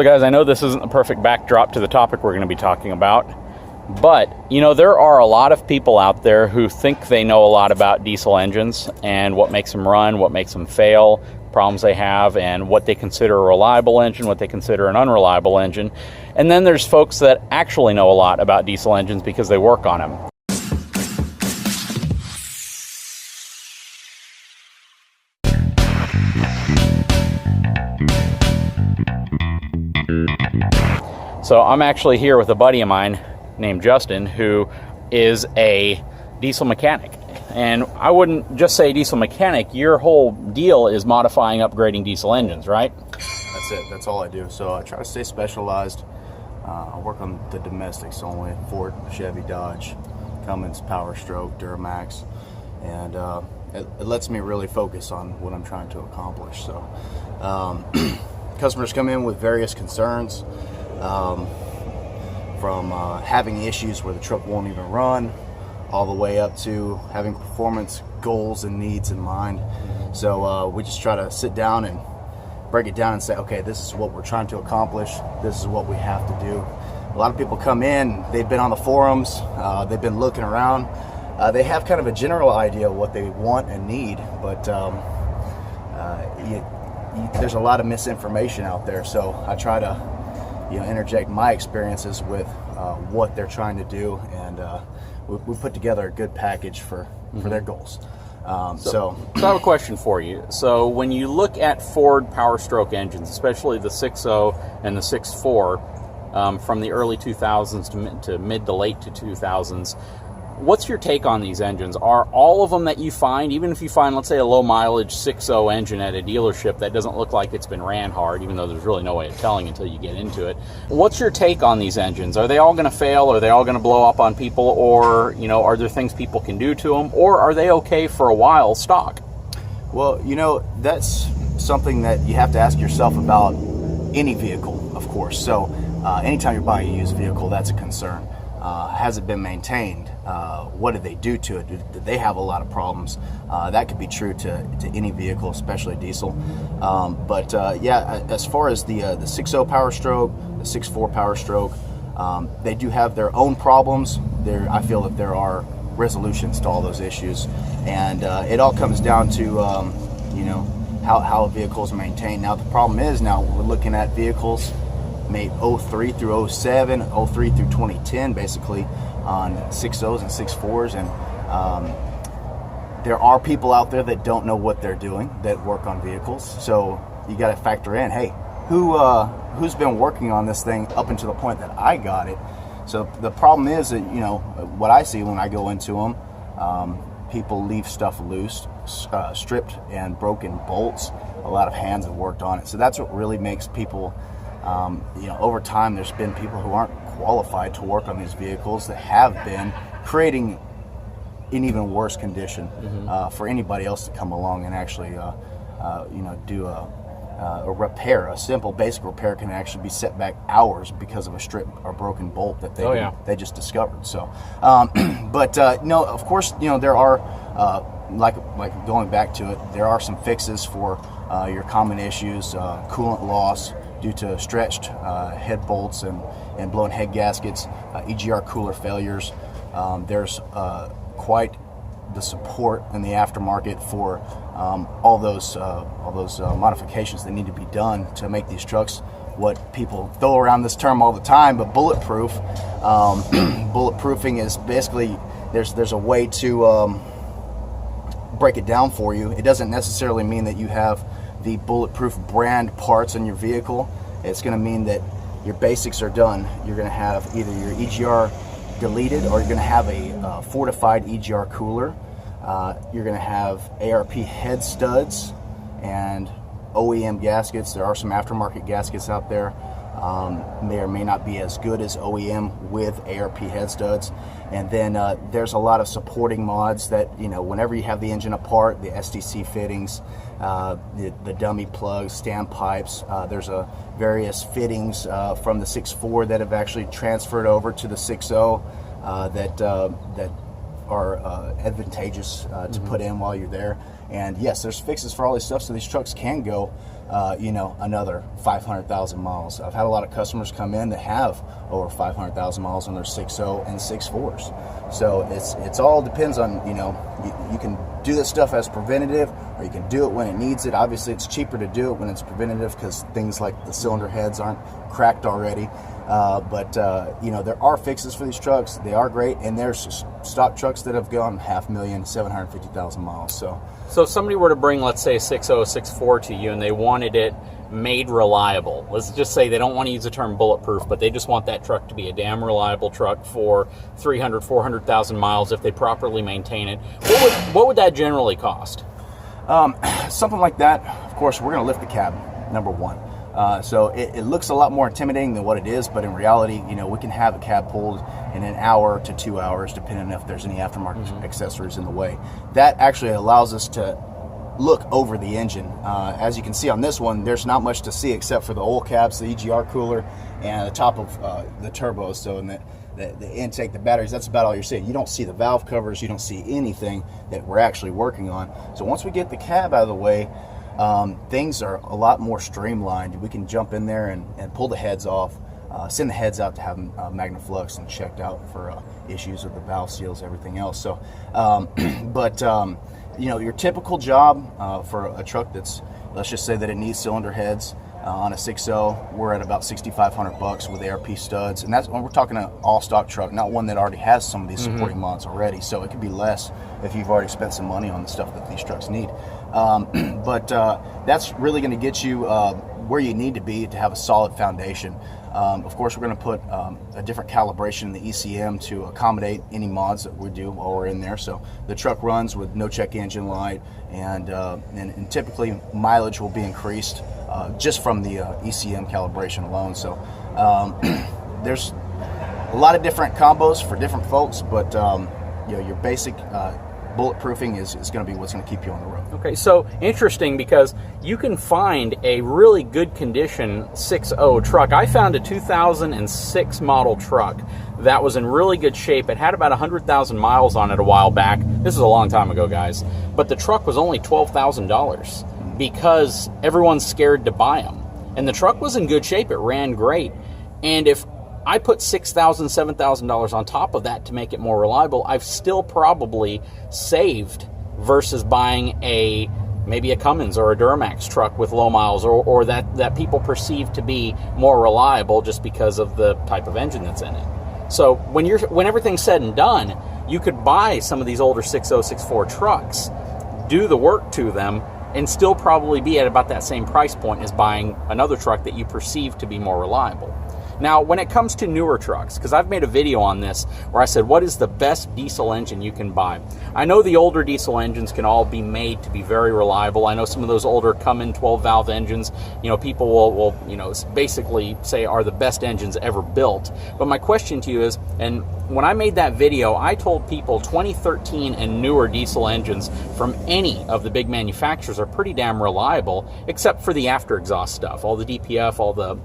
So guys, I know this isn't the perfect backdrop to the topic we're going to be talking about, but you know, there are a lot of people out there who think they know a lot about diesel engines and what makes them run, what makes them fail, problems they have, and what they consider a reliable engine, what they consider an unreliable engine. And then there's folks that actually know a lot about diesel engines because they work on them. So I'm actually here with a buddy of mine named Justin, who is a diesel mechanic. And I wouldn't just say diesel mechanic, your whole deal is modifying, upgrading diesel engines, right? That's it, that's all I do. So I try to stay specialized. I work on the domestics only, Ford, Chevy, Dodge, Cummins, Powerstroke, Duramax, and it lets me really focus on what I'm trying to accomplish. So customers come in with various concerns, from having issues where the truck won't even run, all the way up to having performance goals and needs in mind. So we just try to sit down and break it down and say, okay, this is what we're trying to accomplish, this is what we have to do. A lot of people come in, they've been on the forums, they've been looking around, they have kind of a general idea of what they want and need, but there's a lot of misinformation out there. So I try to interject my experiences with what they're trying to do, and we put together a good package for their goals. So I have a question for you. So when you look at Ford Powerstroke engines, especially the 6.0 and the 6.4 from the early 2000s to mid to late to 2000s, what's your take on these engines? Are all of them that you find, even if you find, let's say, a low mileage 6.0 engine at a dealership that doesn't look like it's been ran hard, even though there's really no way of telling until you get into it, what's your take on these engines? Are they all going to fail? Are they all going to blow up on people? Or, are there things people can do to them? Or are they okay for a while stock? Well, that's something that you have to ask yourself about any vehicle, of course. So anytime you're buying a used vehicle, that's a concern. Has it been maintained? What did they do to it? Did they have a lot of problems? That could be true to any vehicle, especially diesel. But as far as the 6.0 Powerstroke, the 6.4 Powerstroke, they do have their own problems. I feel that there are resolutions to all those issues, and it all comes down to how a vehicle is maintained. Now the problem is, now we're looking at vehicles made 03 through 07, 03 through 2010, basically, on 6.0s and 6.4s, and there are people out there that don't know what they're doing that work on vehicles. So you got to factor in, hey, who's been working on this thing up until the point that I got it? So the problem is that what I see when I go into them, people leave stuff loose, stripped and broken bolts. A lot of hands have worked on it. So that's what really makes people. Over time, there's been people who aren't qualified to work on these vehicles that have been creating an even worse condition for anybody else to come along and actually, do a repair. A simple, basic repair can actually be set back hours because of a strip or broken bolt that they just discovered. So, no, of course, there are like going back to it, there are some fixes for your common issues, coolant loss due to stretched head bolts and blown head gaskets, EGR cooler failures. There's quite the support in the aftermarket for all those modifications that need to be done to make these trucks what people throw around this term all the time, but bulletproof. Bulletproofing is basically there's a way to break it down for you. It doesn't necessarily mean that you have the bulletproof brand parts in your vehicle. It's going to mean that your basics are done. You're going to have either your EGR deleted, or you're going to have a fortified EGR cooler. You're going to have ARP head studs and OEM gaskets. There are some aftermarket gaskets out there. May or may not be as good as OEM with ARP head studs. And then there's a lot of supporting mods that, whenever you have the engine apart, the STC fittings, the dummy plugs, standpipes, there's various fittings from the 6.4 that have actually transferred over to the 6.0 that are advantageous to put in while you're there. And yes, there's fixes for all this stuff, so these trucks can go another 500,000 miles. I've had a lot of customers come in that have over 500,000 miles on their 6.0 and 6.4s. So it's all depends on, you can do this stuff as preventative, or you can do it when it needs it. Obviously, it's cheaper to do it when it's preventative because things like the cylinder heads aren't cracked already. But there are fixes for these trucks. They are great, and there's stock trucks that have gone 500,000, 750,000 miles. So if somebody were to bring, let's say, a 6.0, 6.4 to you, and they wanted it made reliable, let's just say they don't want to use the term bulletproof, but they just want that truck to be a damn reliable truck for 300, 400,000 miles if they properly maintain it, what would that generally cost? Something like that. Of course, we're going to lift the cab, number one. So it looks a lot more intimidating than what it is, but in reality, we can have a cab pulled in an hour to 2 hours, depending on if there's any aftermarket accessories in the way. That actually allows us to look over the engine. As you can see on this one, there's not much to see except for the oil caps, the EGR cooler, and the top of the turbos. So in the intake, the batteries, that's about all you're seeing. You don't see the valve covers, you don't see anything that we're actually working on. So once we get the cab out of the way, things are a lot more streamlined. We can jump in there and pull the heads off, send the heads out to have them magnafluxed and checked out for issues with the valve seals, everything else. So, your typical job for a truck that's, let's just say that it needs cylinder heads on a 6.0, we're at about $6,500 with ARP studs, and that's when we're talking an all-stock truck, not one that already has some of these supporting mods already. So it could be less if you've already spent some money on the stuff that these trucks need. But that's really going to get you where you need to be to have a solid foundation. Of course, we're going to put a different calibration in the ECM to accommodate any mods that we do while we're in there. So the truck runs with no check engine light, and typically mileage will be increased just from the ECM calibration alone. So there's a lot of different combos for different folks, but your basic bulletproofing is going to be what's going to keep you on the road. Okay, so interesting, because you can find a really good condition 6.0 truck. I found a 2006 model truck that was in really good shape. It had about 100,000 miles on it a while back. This is a long time ago, guys. But the truck was only $12,000 because everyone's scared to buy them. And the truck was in good shape. It ran great. And if I put $6,000, $7,000 on top of that to make it more reliable, I've still probably saved versus buying maybe a Cummins or a Duramax truck with low miles, or that people perceive to be more reliable just because of the type of engine that's in it. So when everything's said and done, you could buy some of these older 6.0, 6.4 trucks, do the work to them, and still probably be at about that same price point as buying another truck that you perceive to be more reliable. Now, when it comes to newer trucks, because I've made a video on this where I said, what is the best diesel engine you can buy? I know the older diesel engines can all be made to be very reliable. I know some of those older Cummins 12-valve engines, people will basically say are the best engines ever built. But my question to you is, and when I made that video, I told people 2013 and newer diesel engines from any of the big manufacturers are pretty damn reliable, except for the after exhaust stuff, all the DPF, all the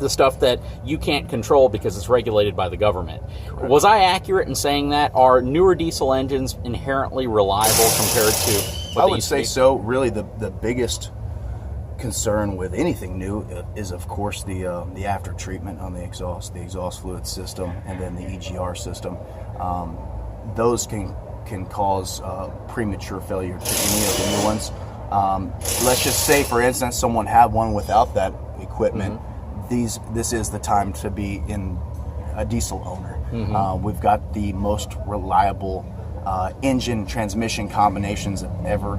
stuff that you can't control because it's regulated by the government. Correct. Was I accurate in saying that? Are newer diesel engines inherently reliable compared to what I would say so. Really, the biggest concern with anything new is, of course, the after treatment on the exhaust fluid system, and then the EGR system. Those can cause premature failure to any of the new ones. Let's just say, for instance, someone had one without that equipment. This is the time to be in a diesel owner. We've got the most reliable engine transmission combinations ever.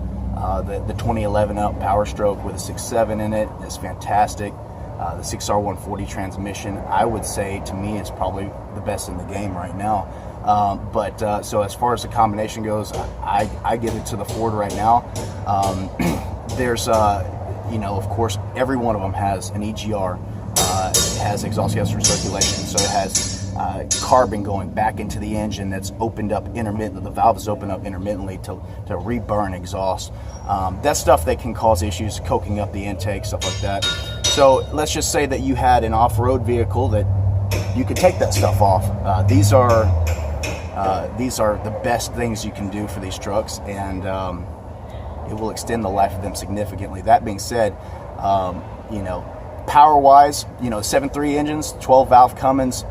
The 2011 Powerstroke with a 6.7 in it is fantastic. The 6R140 transmission, I would say, to me, is probably the best in the game right now. So as far as the combination goes, I give it to the Ford right now. There's of course, every one of them has an EGR. It has exhaust gas recirculation, so it has carbon going back into the engine that's opened up intermittently. The valve is opened up intermittently to reburn exhaust. That's stuff that can cause issues, coking up the intake, stuff like that. So let's just say that you had an off-road vehicle that you could take that stuff off. These are the best things you can do for these trucks, and it will extend the life of them significantly. That being said, You know, power-wise, you know, 7.3 engines, 12-valve Cummins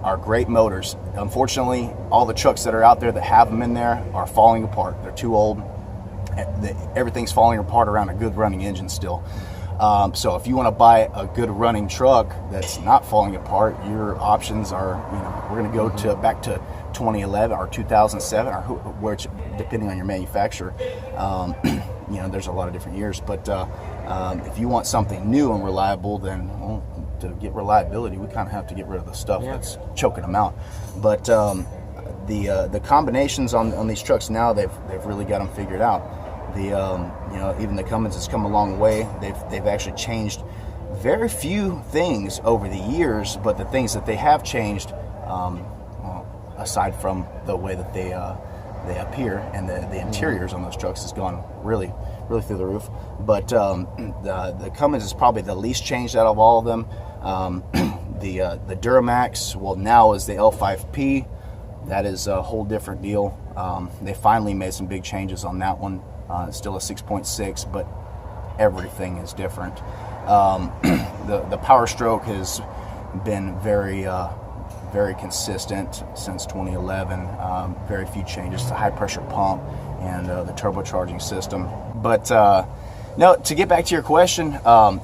are great motors. Unfortunately, all the trucks that are out there that have them in there are falling apart. They're too old. Everything's falling apart around a good running engine still. So if you want to buy a good running truck that's not falling apart, your options are, you know, we're going to go to back to 2011 or 2007, or which, depending on your manufacturer. You know, there's a lot of different years, but if you want something new and reliable, then, well, to get reliability, we kind of have to get rid of the stuff that's choking them out. But the combinations on these trucks now, they've really got them figured out. You know, even the Cummins has come a long way. They've actually changed very few things over the years, but the things that they have changed, well, aside from the way that they appear and the interiors on those trucks has gone really through the roof. But the Cummins is probably the least changed out of all of them. The Duramax, well, now is the L5P. That is a whole different deal. They finally made some big changes on that one. It's still a 6.6, but everything is different. The Powerstroke has been very consistent since 2011. Very few changes to high pressure pump and the turbocharging system. But no, to get back to your question,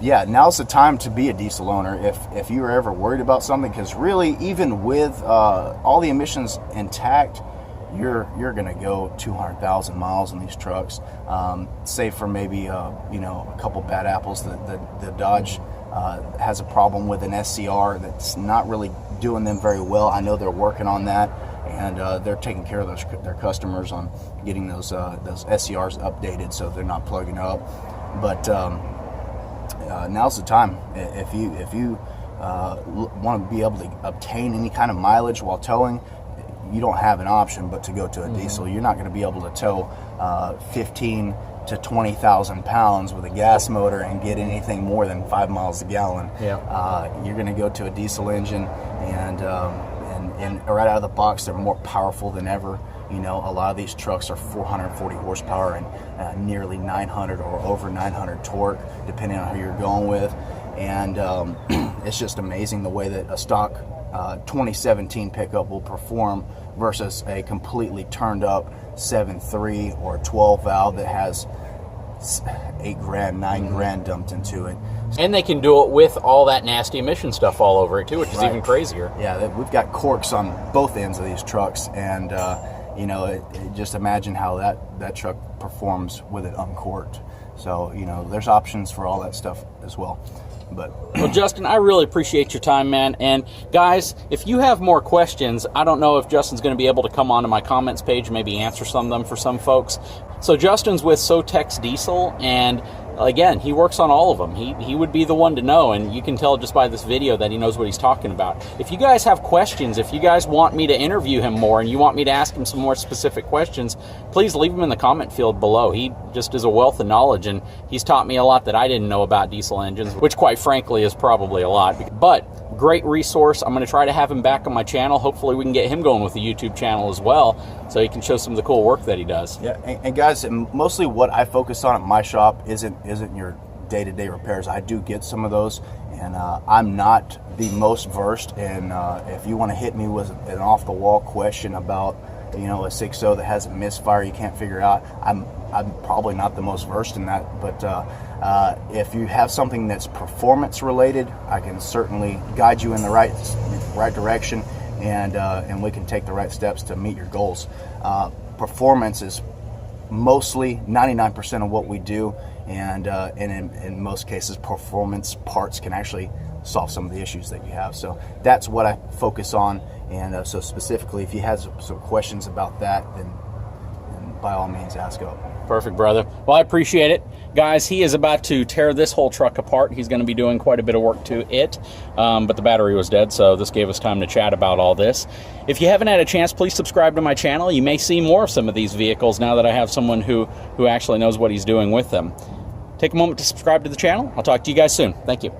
yeah, now's the time to be a diesel owner if you were ever worried about something, because really, even with all the emissions intact, you're going to go 200,000 miles in these trucks. Save for maybe you know, a couple bad apples. The Dodge has a problem with an SCR that's not really doing them very well. I know they're working on that, and they're taking care of their customers on getting those SCRs updated so they're not plugging up. But now's the time. If you want to be able to obtain any kind of mileage while towing, you don't have an option but to go to a diesel. You're not going to be able to tow 15 to 20,000 pounds with a gas motor and get anything more than 5 miles a gallon. You're going to go to a diesel engine, and right out of the box, they're more powerful than ever. You know, a lot of these trucks are 440 horsepower and nearly 900 or over 900 torque, depending on who you're going with. And it's just amazing the way that a stock 2017 pickup will perform versus a completely turned up 7.3 or 12 valve that has $8,000, $9,000 dumped into it. And they can do it with all that nasty emission stuff all over it too, which is even crazier. Yeah, we've got corks on both ends of these trucks, and you know, just imagine how that truck performs with it uncorked. So, you know, there's options for all that stuff as well. Well, Justin, I really appreciate your time, man. And guys, if you have more questions, I don't know if Justin's going to be able to come onto my comments page and maybe answer some of them for some folks. So Justin's with SoTex Diesel, and again, he works on all of them. He would be the one to know, and you can tell just by this video that he knows what he's talking about. If you guys have questions, if you guys want me to interview him more and you want me to ask him some more specific questions, please leave them in the comment field below. He just is a wealth of knowledge, and he's taught me a lot that I didn't know about diesel engines, which quite frankly is probably a lot. But great resource. I'm going to try to have him back on my channel. Hopefully we can get him going with the YouTube channel as well, so he can show some of the cool work that he does. Yeah, and guys, mostly what I focus on at my shop isn't your day-to-day repairs. I do get some of those, and I'm not the most versed. And if you want to hit me with an off-the-wall question about, you know, a 6.0 that has a misfire you can't figure out, I'm probably not the most versed in that. But if you have something that's performance related, I can certainly guide you in the right direction, and we can take the right steps to meet your goals. Performance is mostly 99% of what we do, and in most cases, performance parts can actually solve some of the issues that you have. So that's what I focus on. And so specifically, if you have some questions about that, then by all means, ask up. Perfect, brother. Well, I appreciate it. Guys, he is about to tear this whole truck apart. He's going to be doing quite a bit of work to it, but the battery was dead, so this gave us time to chat about all this. If you haven't had a chance, please subscribe to my channel. You may see more of some of these vehicles now that I have someone who actually knows what he's doing with them. Take a moment to subscribe to the channel. I'll talk to you guys soon. Thank you.